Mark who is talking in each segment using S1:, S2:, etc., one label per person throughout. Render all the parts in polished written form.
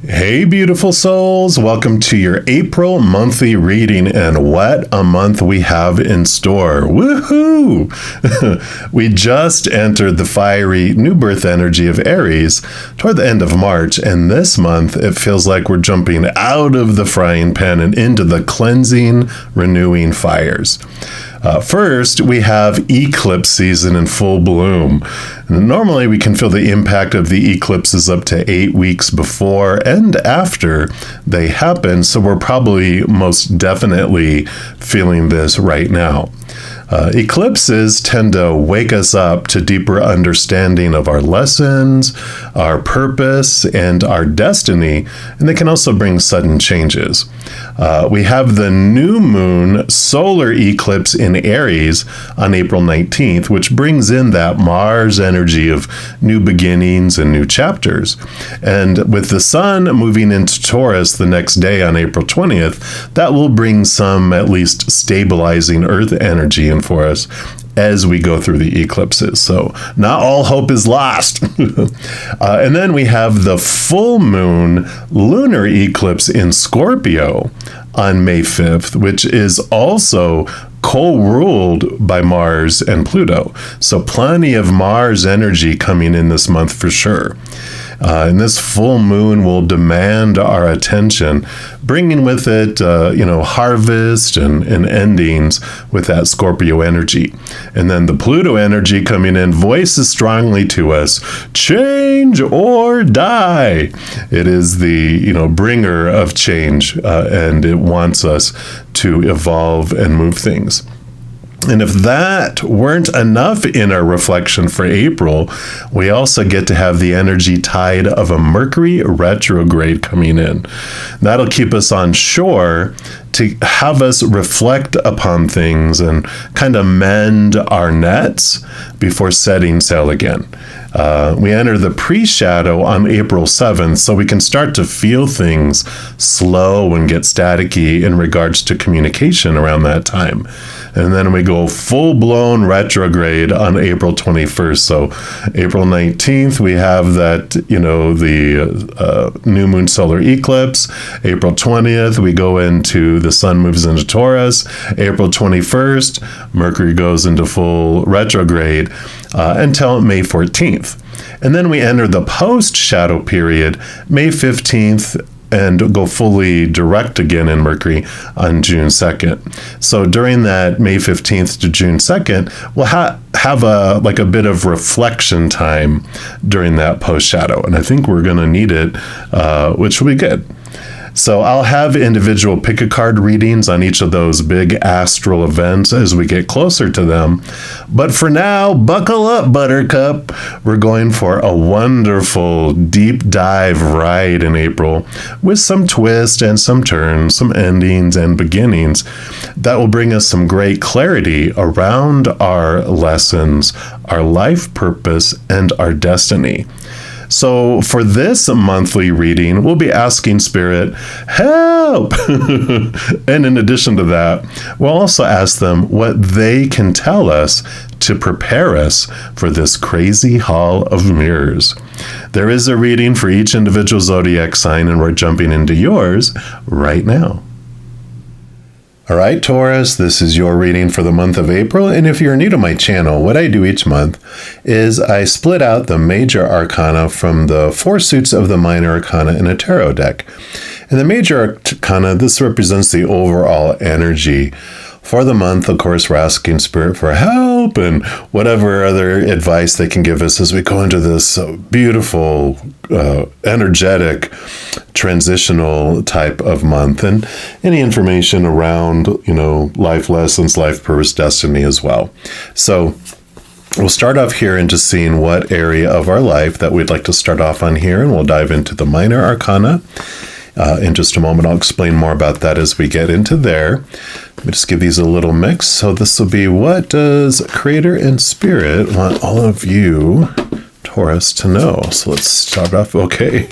S1: Hey, beautiful souls. Welcome to your April monthly reading, and what a month we have in store. Woohoo! We just entered the fiery new birth energy of Aries toward the end of March, and this month it feels like we're jumping out of the frying pan and into the cleansing, renewing fires. First, we have eclipse season in full bloom. Normally, we can feel the impact of the eclipses up to 8 weeks before and after they happen, so we're probably most definitely feeling this right now. Eclipses tend to wake us up to deeper understanding of our lessons, our purpose, and our destiny, and they can also bring sudden changes. We have the new moon solar eclipse in Aries on April 19th, which brings in that Mars energy of new beginnings and new chapters. And with the sun moving into Taurus the next day on April 20th, that will bring some at least stabilizing earth energy in for us as we go through the eclipses. So not all hope is lost. And then we have the full moon lunar eclipse in Scorpio on May 5th, which is also co-ruled by Mars and Pluto. So plenty of Mars energy coming in this month for sure. And this full moon will demand our attention, bringing with it, harvest and endings with that Scorpio energy. And then the Pluto energy coming in voices strongly to us, change or die. It is the, bringer of change, and it wants us to evolve and move things. And if that weren't enough in our reflection for April, we also get to have the energy tide of a Mercury retrograde coming in. That'll keep us on shore to have us reflect upon things and kind of mend our nets before setting sail again. We enter the pre-shadow on April 7th, so we can start to feel things slow and get staticky in regards to communication around that time. And then we go full-blown retrograde on April 21st. So April 19th, we have that, the new moon solar eclipse. April 20th, we go into the sun moves into Taurus. April 21st, Mercury goes into full retrograde until May 14th. And then we enter the post-shadow period, May 15th, and go fully direct again in Mercury on June 2nd. So during that May 15th to June 2nd, we'll have a bit of reflection time during that post-shadow. And I think we're going to need it, which will be good. So I'll have individual pick-a-card readings on each of those big astral events as we get closer to them. But for now, buckle up, Buttercup. We're going for a wonderful deep dive ride in April with some twists and some turns, some endings and beginnings that will bring us some great clarity around our lessons, our life purpose, and our destiny. So for this monthly reading, we'll be asking Spirit, help! And in addition to that, we'll also ask them what they can tell us to prepare us for this crazy hall of mirrors. There is a reading for each individual zodiac sign, and we're jumping into yours right now. All right, Taurus, this is your reading for the month of April. And if you're new to my channel, what I do each month is I split out the major arcana from the 4 suits of the minor arcana in a tarot deck. And the major arcana, this represents the overall energy. For the month, of course, we're asking Spirit for help and whatever other advice they can give us as we go into this beautiful, energetic, transitional type of month, and any information around, life lessons, life purpose, destiny as well. So we'll start off here into seeing what area of our life that we'd like to start off on here, and we'll dive into the minor arcana. In just a moment, I'll explain more about that as we get into there. Let me just give these a little mix. So this will be, what does Creator and Spirit want all of you, Taurus, to know? So let's start off, okay,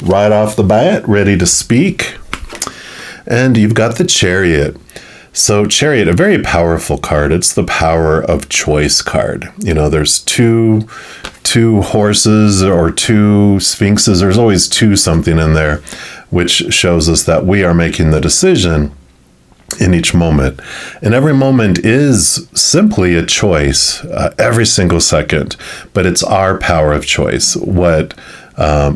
S1: right off the bat, ready to speak. And you've got the Chariot. So Chariot, a very powerful card. It's the power of choice card. There's two two horses or two sphinxes. There's always two something in there, which shows us that we are making the decision in each moment. And every moment is simply a choice, every single second, but it's our power of choice. What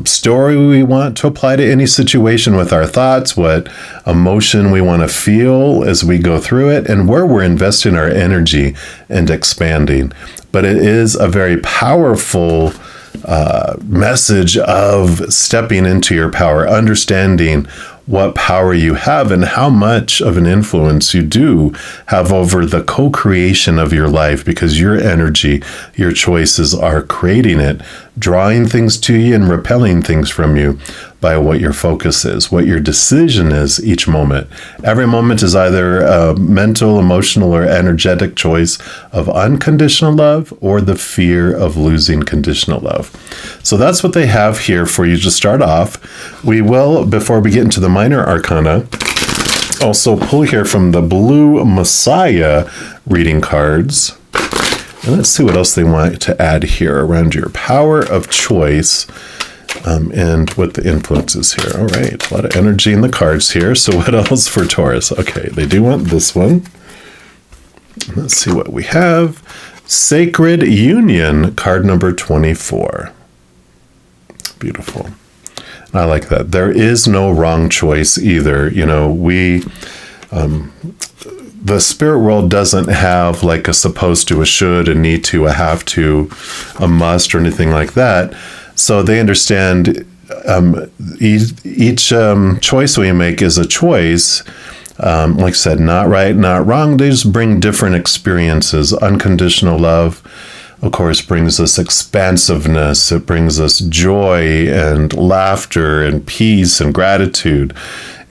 S1: story we want to apply to any situation with our thoughts, what emotion we want to feel as we go through it, and where we're investing our energy and expanding. But it is a very powerful message of stepping into your power, understanding what power you have and how much of an influence you do have over the co-creation of your life, because your energy, your choices are creating it, drawing things to you and repelling things from you by what your focus is, what your decision is each moment. Every moment is either a mental, emotional, or energetic choice of unconditional love or the fear of losing conditional love. So that's what they have here for you to start off. We will, before we get into the minor arcana, also pull here from the Blue Messiah reading cards. And let's see what else they want to add here around your power of choice. And what the influence is here. All right, a lot of energy in the cards here. So what else for Taurus? Okay, they do want this one. Let's see what we have. Sacred Union, card number 24. Beautiful. I like that. There is no wrong choice either. You know, the spirit world doesn't have like a supposed to, a should, a need to, a have to, a must, or anything like that. So they understand each choice we make is a choice. Like I said, not right, not wrong. They just bring different experiences. Unconditional love, of course, brings us expansiveness. It brings us joy and laughter and peace and gratitude.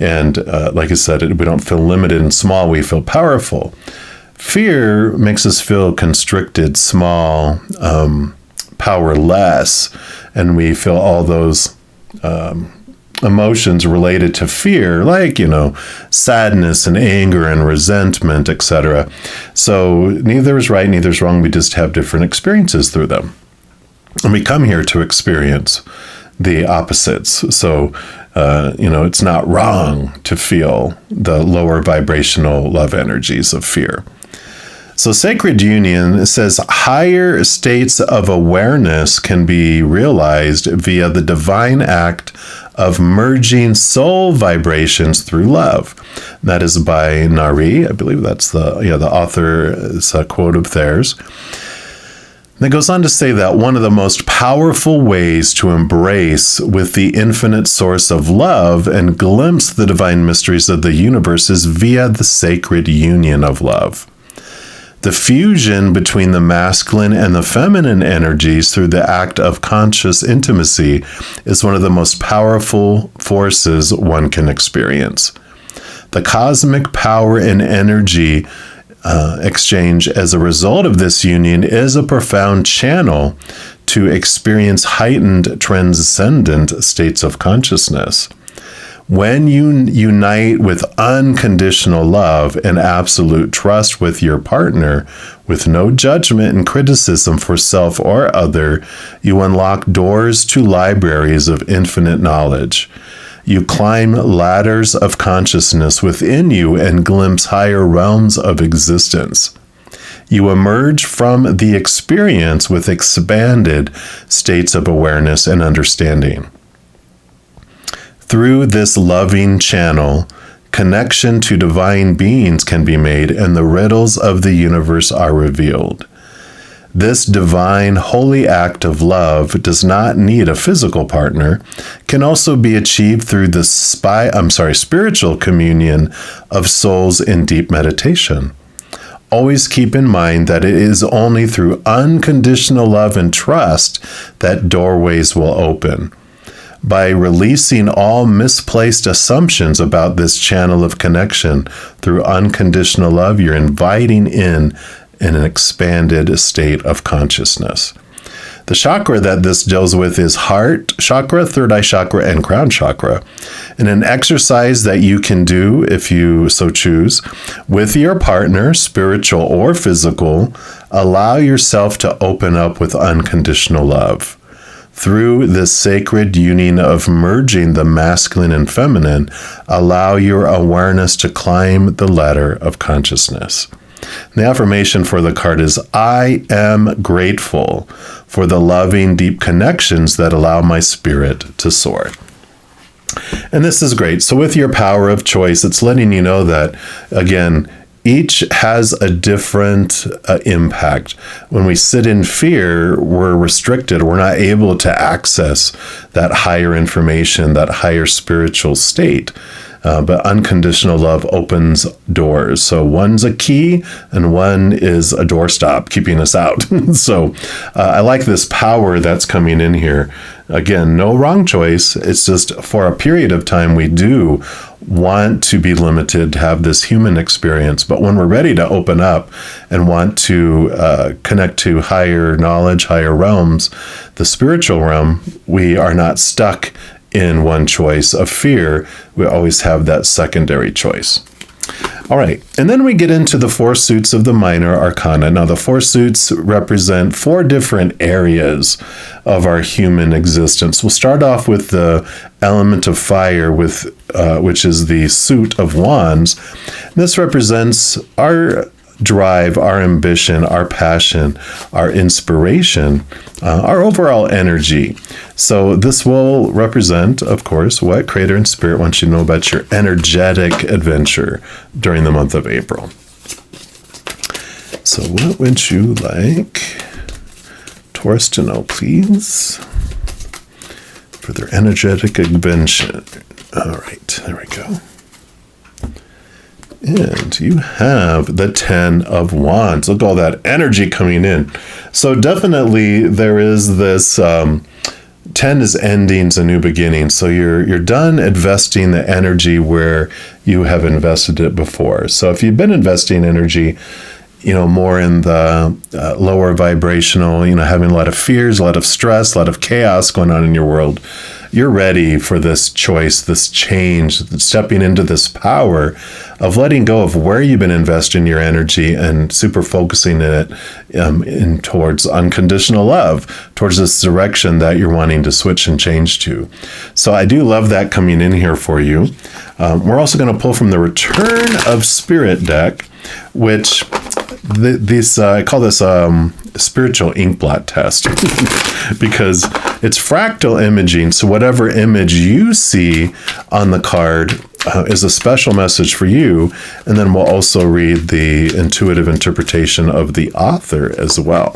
S1: And like I said, we don't feel limited and small. We feel powerful. Fear makes us feel constricted, small, powerless, and we feel all those emotions related to fear, like, you know, sadness and anger and resentment, etc. So neither is right, neither is wrong. We just have different experiences through them. And we come here to experience the opposites. So, it's not wrong to feel the lower vibrational love energies of fear. So Sacred Union says higher states of awareness can be realized via the divine act of merging soul vibrations through love. That is by Nari. I believe that's the author's quote of theirs. And it goes on to say that one of the most powerful ways to embrace with the infinite source of love and glimpse the divine mysteries of the universe is via the sacred union of love. The fusion between the masculine and the feminine energies through the act of conscious intimacy is one of the most powerful forces one can experience. The cosmic power and energy exchange as a result of this union is a profound channel to experience heightened transcendent states of consciousness. When you unite with unconditional love and absolute trust with your partner, with no judgment and criticism for self or other, you unlock doors to libraries of infinite knowledge. You climb ladders of consciousness within you and glimpse higher realms of existence. You emerge from the experience with expanded states of awareness and understanding. Through this loving channel, connection to divine beings can be made and the riddles of the universe are revealed. This divine, holy act of love does not need a physical partner, can also be achieved through the spiritual communion of souls in deep meditation. Always keep in mind that it is only through unconditional love and trust that doorways will open. By releasing all misplaced assumptions about this channel of connection through unconditional love, you're inviting in an expanded state of consciousness. The chakra that this deals with is heart chakra, third eye chakra, and crown chakra. And an exercise that you can do, if you so choose, with your partner, spiritual or physical, allow yourself to open up with unconditional love. Through this sacred union of merging the masculine and feminine, allow your awareness to climb the ladder of consciousness. The affirmation for the card is, I am grateful for the loving, deep connections that allow my spirit to soar. And this is great. So with your power of choice, it's letting you know that, again, each has a different impact. When we sit in fear, we're restricted. We're not able to access that higher information, that higher spiritual state. But unconditional love opens doors. So one's a key and one is a doorstop keeping us out. So I like this power that's coming in here. Again, no wrong choice. It's just for a period of time we do want to be limited, to have this human experience. But when we're ready to open up and want to connect to higher knowledge, higher realms, the spiritual realm, we are not stuck in one choice of fear. We always have that secondary choice. All right, and then we get into the 4 suits of the minor arcana. Now, the 4 suits represent 4 different areas of our human existence. We'll start off with the element of fire, which is the suit of wands. This represents our drive, our ambition, our passion, our inspiration, our overall energy. So this will represent, of course, what Creator and Spirit wants you to know about your energetic adventure during the month of April. So what would you like Taurus to know, please, for their energetic adventure? All right, there we go. And you have the 10 of Wands. Look at all that energy coming in. So definitely there is this 10 is endings and new beginnings. So you're done investing the energy where you have invested it before. So if you've been investing energy, more in the lower vibrational, having a lot of fears, a lot of stress, a lot of chaos going on in your world, you're ready for this choice, this change, stepping into this power of letting go of where you've been investing your energy and super focusing it in towards unconditional love, towards this direction that you're wanting to switch and change to. So I do love that coming in here for you. We're also going to pull from the Return of Spirit deck, which I call this spiritual ink blot test because it's fractal imaging. So whatever image you see on the card is a special message for you. And then we'll also read the intuitive interpretation of the author as well.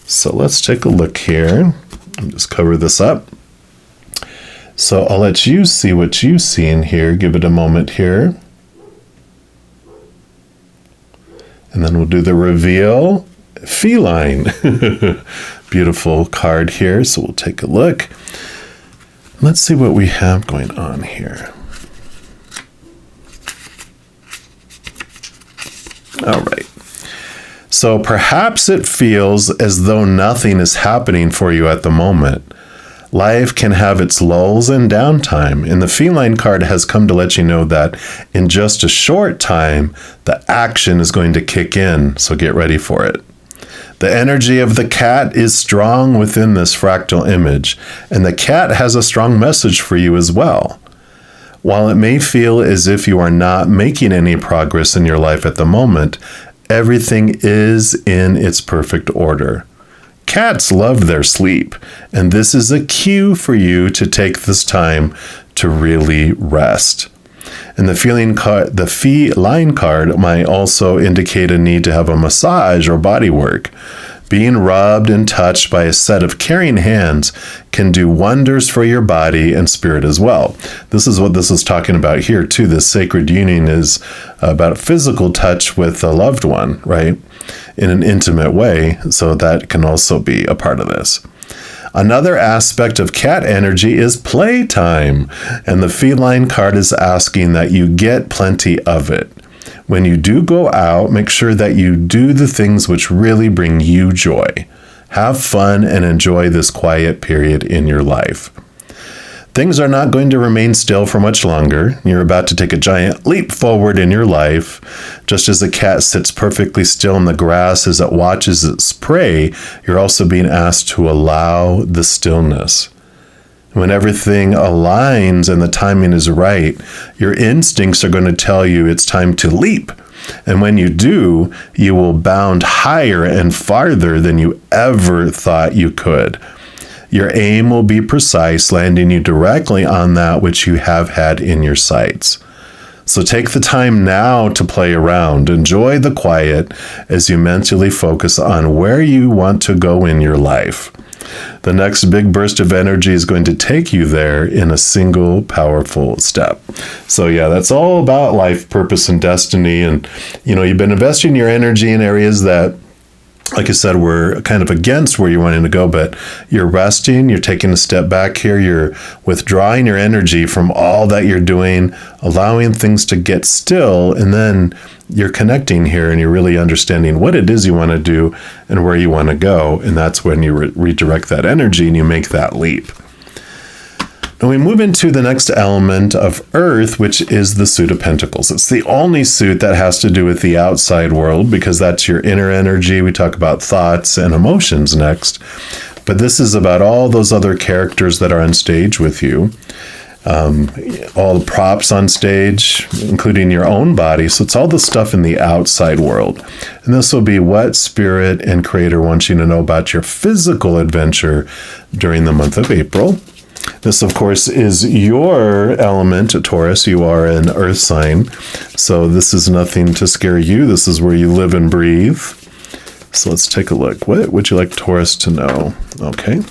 S1: So let's take a look here. I'll just cover this up. So I'll let you see what you see in here. Give it a moment here. And then we'll do the reveal. Feline. Beautiful card here. So we'll take a look. Let's see what we have going on here. All right. So perhaps it feels as though nothing is happening for you at the moment. Life can have its lulls and downtime, and the feline card has come to let you know that in just a short time, the action is going to kick in, so get ready for it. The energy of the cat is strong within this fractal image, and the cat has a strong message for you as well. While it may feel as if you are not making any progress in your life at the moment, everything is in its perfect order. Cats love their sleep, and this is a cue for you to take this time to really rest. And the feline card might also indicate a need to have a massage or body work. Being rubbed and touched by a set of caring hands can do wonders for your body and spirit as well. This is what this is talking about here too. This sacred union is about physical touch with a loved one, right? In an intimate way. So that can also be a part of this. Another aspect of cat energy is playtime, and the feline card is asking that you get plenty of it. When you do go out, make sure that you do the things which really bring you joy. Have fun and enjoy this quiet period in your life. Things are not going to remain still for much longer. You're about to take a giant leap forward in your life. Just as a cat sits perfectly still in the grass as it watches its prey, you're also being asked to allow the stillness. When everything aligns and the timing is right, your instincts are going to tell you it's time to leap. And when you do, you will bound higher and farther than you ever thought you could. Your aim will be precise, landing you directly on that which you have had in your sights. So take the time now to play around. Enjoy the quiet as you mentally focus on where you want to go in your life. The next big burst of energy is going to take you there in a single powerful step. So yeah, that's all about life, purpose, and destiny. And, you've been investing your energy in areas that, like I said, we're kind of against where you're wanting to go, but you're resting, you're taking a step back here, you're withdrawing your energy from all that you're doing, allowing things to get still, and then you're connecting here and you're really understanding what it is you want to do and where you want to go, and that's when you redirect that energy and you make that leap. And we move into the next element of Earth, which is the suit of Pentacles. It's the only suit that has to do with the outside world because that's your inner energy. We talk about thoughts and emotions next. But this is about all those other characters that are on stage with you. All the props on stage, including your own body. So it's all the stuff in the outside world. And this will be what Spirit and Creator wants you to know about your physical adventure during the month of April. This, of course, is your element, Taurus. You are an earth sign. So this is nothing to scare you. This is where you live and breathe. So let's take a look. What would you like Taurus to know? Okay.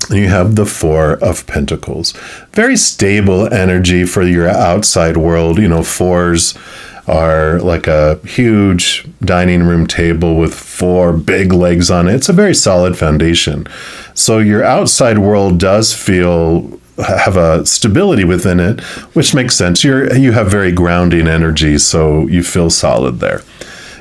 S1: And you have the Four of Pentacles. Very stable energy for your outside world. Fours are like a huge dining room table with four big legs on it. It's a very solid foundation. So your outside world does have a stability within it, which makes sense. You have very grounding energy, so you feel solid there.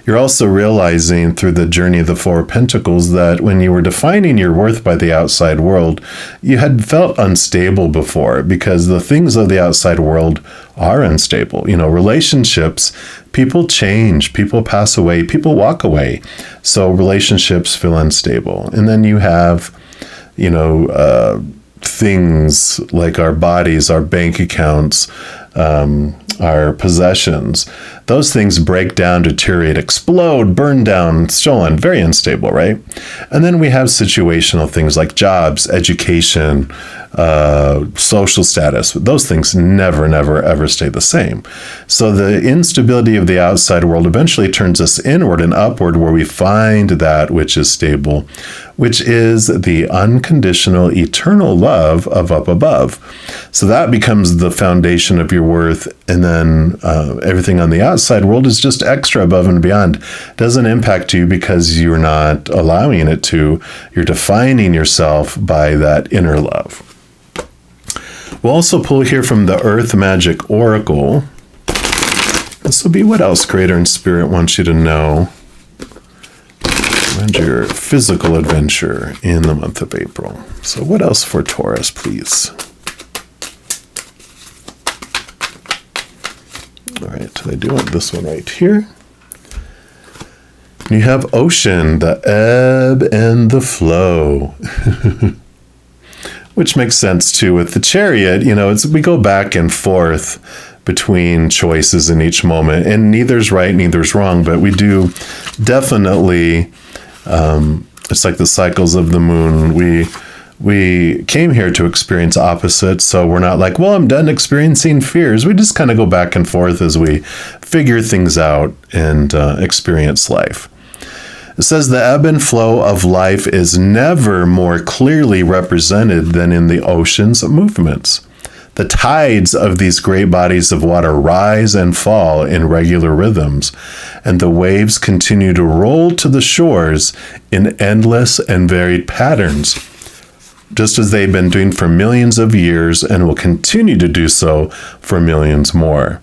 S1: You're also realizing through the journey of the Four of Pentacles that when you were defining your worth by the outside world, you had felt unstable before because the things of the outside world are unstable. Relationships, people change, people pass away, people walk away. So relationships feel unstable. And then you have, things like our bodies, our bank accounts, our possessions. Those things break down, deteriorate, explode, burn down, stolen, very unstable, right? And then we have situational things like jobs, education, social status. Those things never, ever stay the same. So the instability of the outside world eventually turns us inward and upward where we find that which is stable, which is the unconditional, eternal love of up above. So that becomes the foundation of your worth. And then everything on the outside world is just extra above and beyond. It doesn't impact you because you're not allowing it to. You're defining yourself by that inner love. We'll also pull here from the Earth Magic Oracle. This will be what else Creator and Spirit wants you to know around your physical adventure in the month of April. So what else for Taurus, please? All right, I do want this one right here. You have ocean, the ebb and the flow. Which makes sense too with the Chariot. We go back and forth between choices in each moment, and neither's right, neither's wrong, but we do definitely, it's like the cycles of the moon. We came here to experience opposites, so we're not like, well, I'm done experiencing fears. We just kind of go back and forth as we figure things out and experience life. It says the ebb and flow of life is never more clearly represented than in the ocean's movements. The tides of these great bodies of water rise and fall in regular rhythms, and the waves continue to roll to the shores in endless and varied patterns, just as they've been doing for millions of years and will continue to do so for millions more.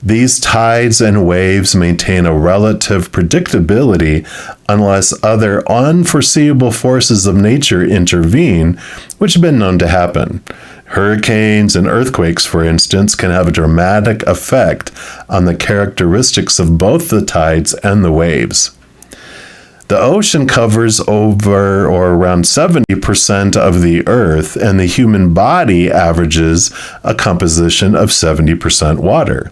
S1: These tides and waves maintain a relative predictability unless other unforeseeable forces of nature intervene, which have been known to happen. Hurricanes and earthquakes, for instance, can have a dramatic effect on the characteristics of both the tides and the waves. The ocean covers over or around 70% of the Earth, and the human body averages a composition of 70% water.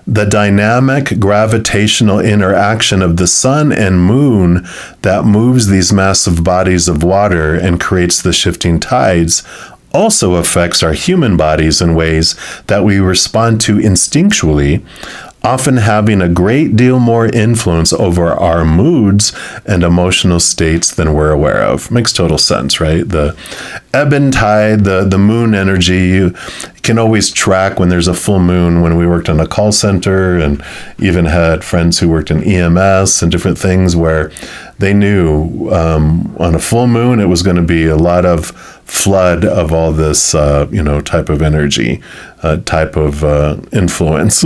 S1: The dynamic gravitational interaction of the sun and moon that moves these massive bodies of water and creates the shifting tides also affects our human bodies in ways that we respond to instinctually, often having a great deal more influence over our moods and emotional states than we're aware of. Makes total sense, right? The ebb and tide, the moon energy, you can always track when there's a full moon. When we worked on a call center and even had friends who worked in EMS and different things where they knew on a full moon it was going to be a lot of flood of all this, type of energy, type of influence.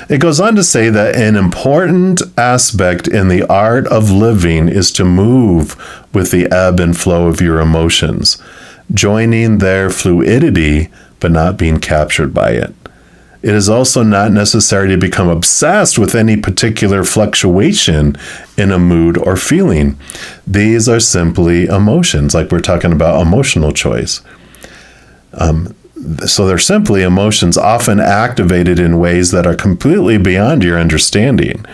S1: It goes on to say that an important aspect in the art of living is to move with the ebb and flow of your emotions, joining their fluidity but not being captured by it. It is also not necessary to become obsessed with any particular fluctuation in a mood or feeling. These are simply emotions, like we're talking about emotional choice. So they're simply emotions often activated in ways that are completely beyond your understanding.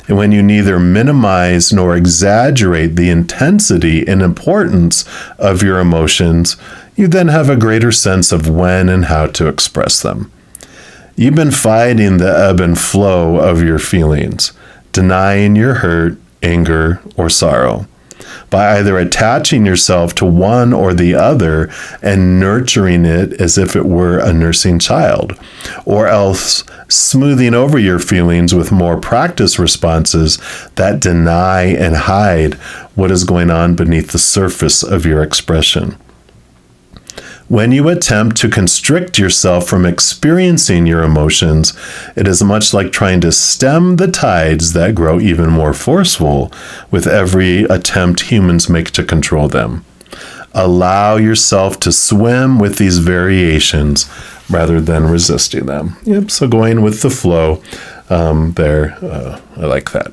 S1: And when you neither minimize nor exaggerate the intensity and importance of your emotions, you then have a greater sense of when and how to express them. You've been fighting the ebb and flow of your feelings, denying your hurt, anger, or sorrow, by either attaching yourself to one or the other and nurturing it as if it were a nursing child, or else smoothing over your feelings with more practice responses that deny and hide what is going on beneath the surface of your expression. When you attempt to constrict yourself from experiencing your emotions, it is much like trying to stem the tides that grow even more forceful with every attempt humans make to control them. Allow yourself to swim with these variations rather than resisting them. Yep, so going with the flow there, I like that.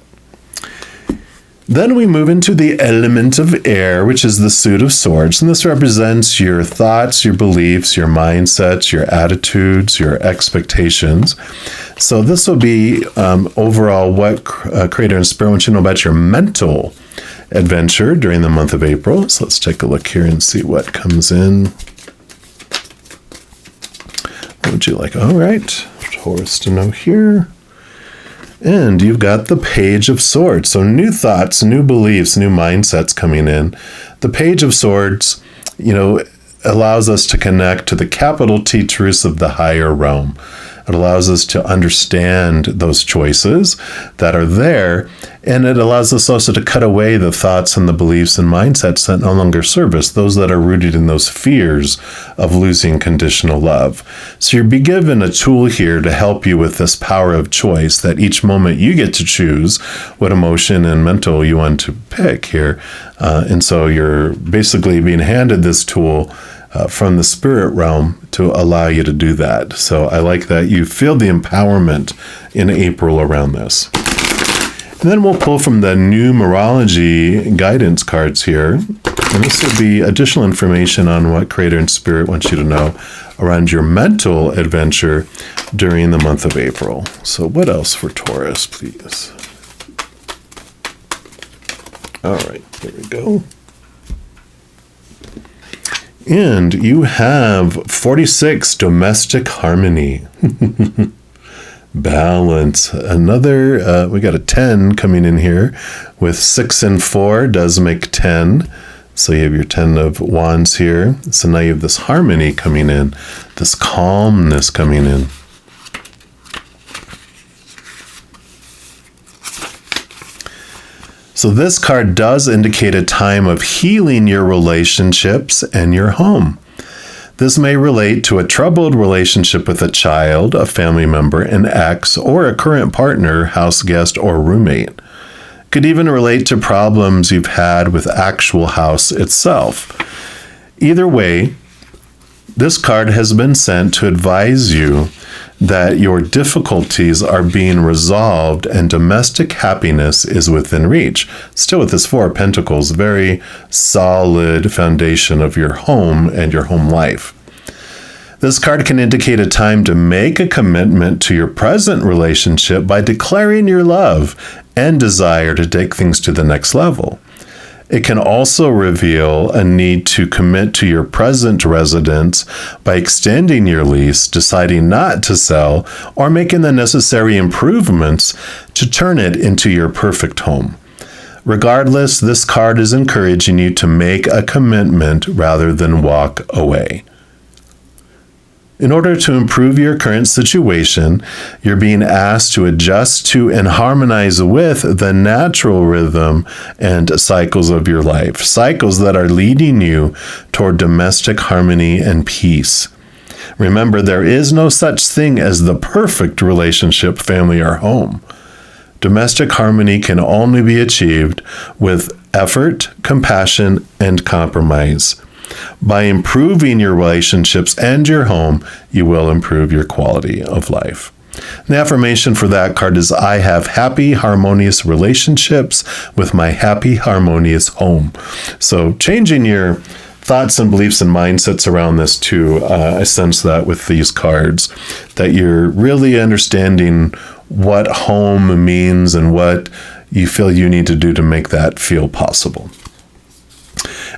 S1: Then we move into the element of air, which is the suit of swords. And this represents your thoughts, your beliefs, your mindsets, your attitudes, your expectations. So this will be overall what Creator and Spirit want you to know about your mental adventure during the month of April. So let's take a look here and see what comes in. What would you like? All right, Taurus to know here. And you've got the Page of Swords. So new thoughts, new beliefs, new mindsets coming in. The Page of Swords, allows us to connect to the capital T truths of the higher realm. It allows us to understand those choices that are there, and it allows us also to cut away the thoughts and the beliefs and mindsets that no longer serve us, those that are rooted in those fears of losing conditional love. So you'll be given a tool here to help you with this power of choice, that each moment you get to choose what emotion and mental you want to pick here. And so you're basically being handed this tool from the spirit realm to allow you to do that. So I like that you feel the empowerment in April around this. And then we'll pull from the Numerology guidance cards here. And this will be additional information on what Creator and Spirit wants you to know around your mental adventure during the month of April. So what else for Taurus, please? All right, there we go. And you have 46, domestic harmony. Balance. Another, we got a 10 coming in here with 6 and 4 does make 10. So you have your 10 of wands here. So now you have this harmony coming in, this calmness coming in. So this card does indicate a time of healing your relationships and your home. This may relate to a troubled relationship with a child, a family member, an ex, or a current partner, house guest, or roommate. Could even relate to problems you've had with actual house itself. Either way, this card has been sent to advise you that your difficulties are being resolved and domestic happiness is within reach. Still with this Four of Pentacles, very solid foundation of your home and your home life. This card can indicate a time to make a commitment to your present relationship by declaring your love and desire to take things to the next level. It can also reveal a need to commit to your present residence by extending your lease, deciding not to sell, or making the necessary improvements to turn it into your perfect home. Regardless, this card is encouraging you to make a commitment rather than walk away. In order to improve your current situation, you're being asked to adjust to and harmonize with the natural rhythm and cycles of your life, cycles that are leading you toward domestic harmony and peace. Remember, there is no such thing as the perfect relationship, family, or home. Domestic harmony can only be achieved with effort, compassion, and compromise. By improving your relationships and your home, you will improve your quality of life. The affirmation for that card is, I have happy, harmonious relationships with my happy, harmonious home. So changing your thoughts and beliefs and mindsets around this too, I sense that with these cards, that you're really understanding what home means and what you feel you need to do to make that feel possible.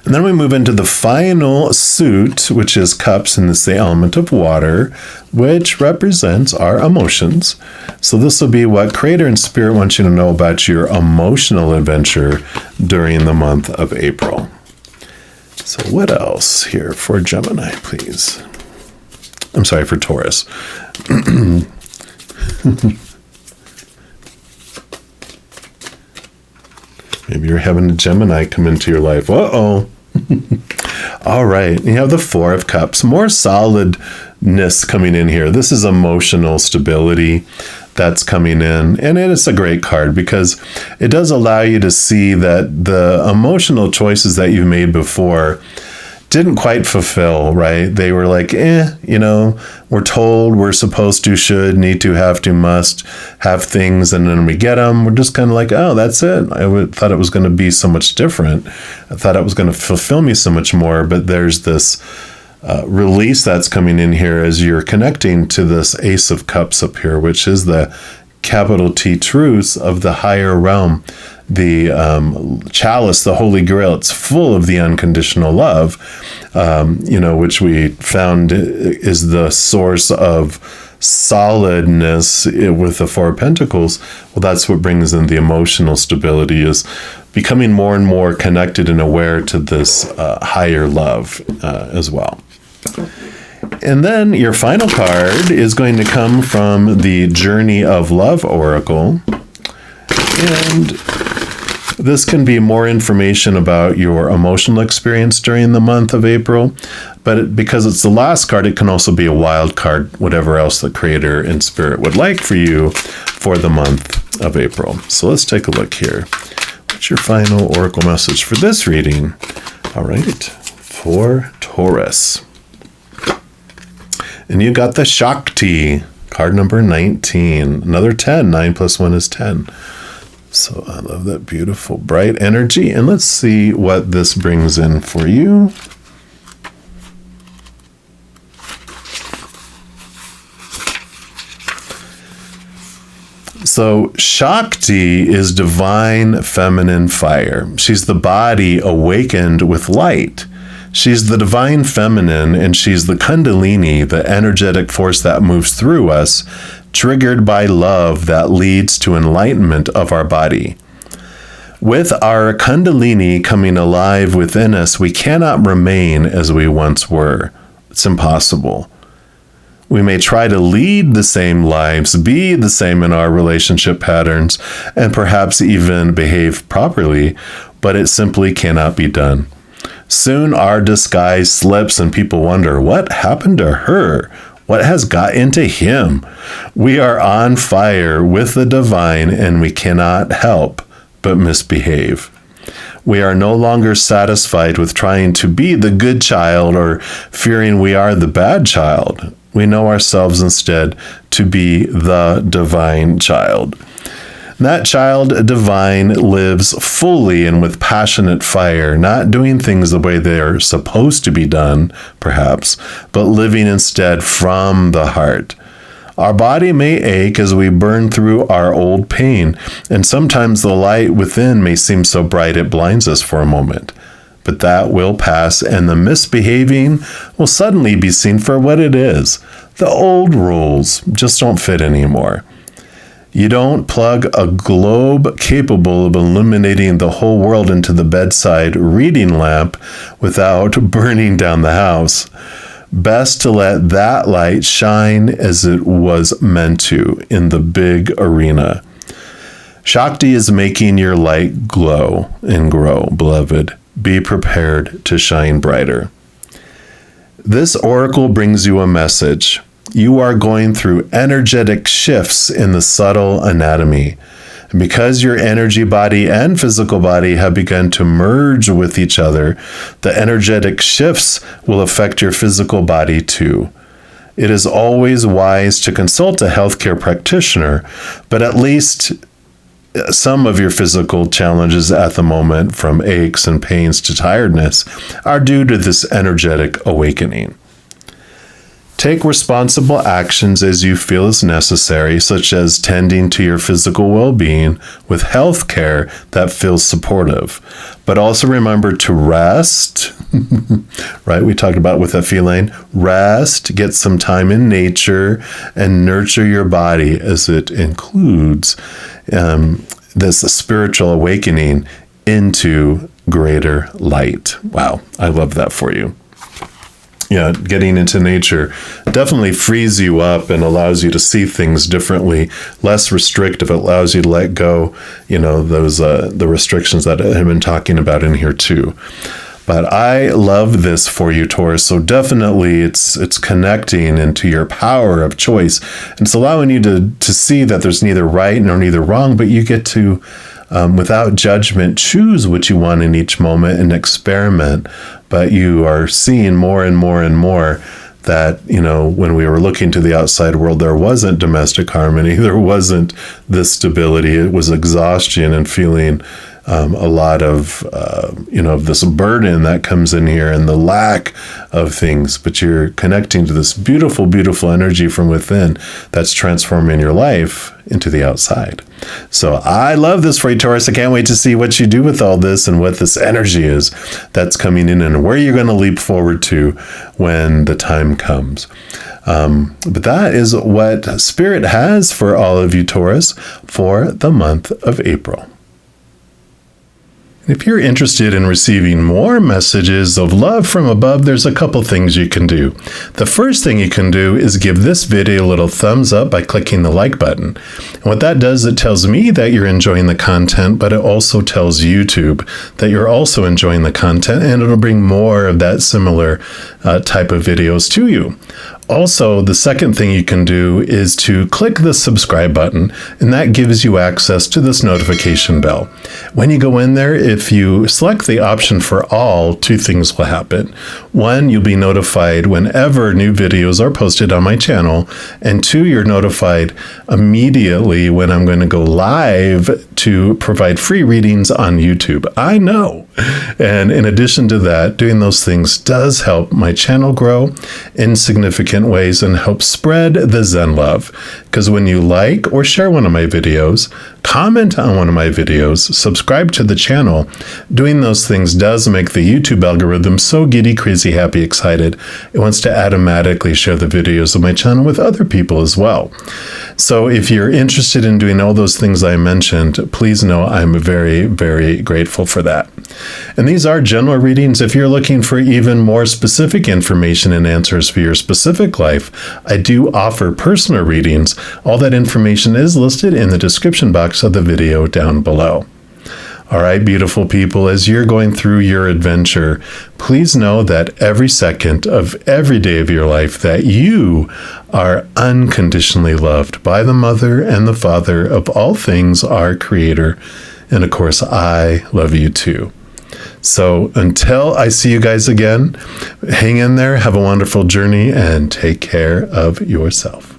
S1: And then we move into the final suit, which is cups, and it's the element of water, which represents our emotions. So this will be what Creator and Spirit want you to know about your emotional adventure during the month of April. So what else here for Gemini, please? I'm sorry, for Taurus. Maybe you're having a Gemini come into your life. Uh-oh. All right. You have the Four of Cups. More solidness coming in here. This is emotional stability that's coming in. And it's a great card because it does allow you to see that the emotional choices that you've made before didn't quite fulfill, right? They were like, we're told, we're supposed to, should, need to, have to, must have things, and then we get them. We're just kind of like, oh, that's it. I thought it was going to be so much different. I thought it was going to fulfill me so much more, but there's this release that's coming in here as you're connecting to this Ace of Cups up here, which is the capital T truths of the higher realm. The chalice, the Holy Grail, it's full of the unconditional love, which we found is the source of solidness with the Four of Pentacles. Well, that's what brings in the emotional stability, is becoming more and more connected and aware to this higher love as well. And then your final card is going to come from the Journey of Love Oracle. And this can be more information about your emotional experience during the month of April, but because it's the last card, it can also be a wild card, whatever else the Creator and Spirit would like for you for the month of April. So let's take a look here. What's your final oracle message for this reading? All right, for Taurus. And you got the Shakti, card number 19, another 10, 9 plus 1 is 10. So I love that beautiful, bright energy. And let's see what this brings in for you. So Shakti is divine feminine fire. She's the body awakened with light. She's the divine feminine, and she's the Kundalini, the energetic force that moves through us, triggered by love that leads to enlightenment of our body. With our Kundalini coming alive within us, we cannot remain as we once were. It's impossible. We may try to lead the same lives, be the same in our relationship patterns, and perhaps even behave properly, but it simply cannot be done. Soon our disguise slips and people wonder, what happened to her? What has got into him? We are on fire with the divine and we cannot help but misbehave. We are no longer satisfied with trying to be the good child or fearing we are the bad child. We know ourselves instead to be the divine child. That child divine lives fully and with passionate fire, not doing things the way they're supposed to be done, perhaps, but living instead from the heart. Our body may ache as we burn through our old pain, and sometimes the light within may seem so bright it blinds us for a moment. But that will pass, and the misbehaving will suddenly be seen for what it is. The old rules just don't fit anymore. You don't plug a globe capable of illuminating the whole world into the bedside reading lamp without burning down the house. Best to let that light shine as it was meant to in the big arena. Shakti is making your light glow and grow, beloved. Be prepared to shine brighter. This oracle brings you a message. You are going through energetic shifts in the subtle anatomy. And because your energy body and physical body have begun to merge with each other, the energetic shifts will affect your physical body too. It is always wise to consult a healthcare practitioner, but at least some of your physical challenges at the moment, from aches and pains to tiredness, are due to this energetic awakening. Take responsible actions as you feel is necessary, such as tending to your physical well-being with health care that feels supportive. But also remember to rest, right? We talked about with A.Fairchild, rest, get some time in nature, and nurture your body as it includes this spiritual awakening into greater light. Wow, I love that for you. Yeah, getting into nature definitely frees you up and allows you to see things differently, less restrictive. It allows you to let go, those the restrictions that I have been talking about in here too. But I love this for you, Taurus. So definitely it's connecting into your power of choice. And it's allowing you to see that there's neither right nor neither wrong, but you get to, without judgment, choose what you want in each moment and experiment. But you are seeing more and more and more that, when we were looking to the outside world, there wasn't domestic harmony. There wasn't this stability. It was exhaustion and feeling a lot of, this burden that comes in here and the lack of things. But you're connecting to this beautiful, beautiful energy from within that's transforming your life into the outside. So I love this for you, Taurus. I can't wait to see what you do with all this and what this energy is that's coming in and where you're going to leap forward to when the time comes. But that is what Spirit has for all of you, Taurus, for the month of April. If you're interested in receiving more messages of love from above, there's a couple things you can do. The first thing you can do is give this video a little thumbs up by clicking the like button. And what that does, it tells me that you're enjoying the content, but it also tells YouTube that you're also enjoying the content, and it'll bring more of that similar type of videos to you. Also, the second thing you can do is to click the subscribe button, and that gives you access to this notification bell. When you go in there, if you select the option for all, two things will happen. One, you'll be notified whenever new videos are posted on my channel, and two, you're notified immediately when I'm going to go live to provide free readings on YouTube. I know. And in addition to that, doing those things does help my channel grow in significant ways and help spread the Zen love. Because when you like or share one of my videos, comment on one of my videos, subscribe to the channel, doing those things does make the YouTube algorithm so giddy, crazy, happy, excited. It wants to automatically share the videos of my channel with other people as well. So if you're interested in doing all those things I mentioned, please know I'm very, very grateful for that. And these are general readings. If you're looking for even more specific information and answers for your specific life, I do offer personal readings. All that information is listed in the description box of the video down below. All right, beautiful people, as you're going through your adventure, please know that every second of every day of your life that you are unconditionally loved by the Mother and the Father of all things, our Creator. And of course, I love you too. So until I see you guys again, hang in there, have a wonderful journey, and take care of yourself.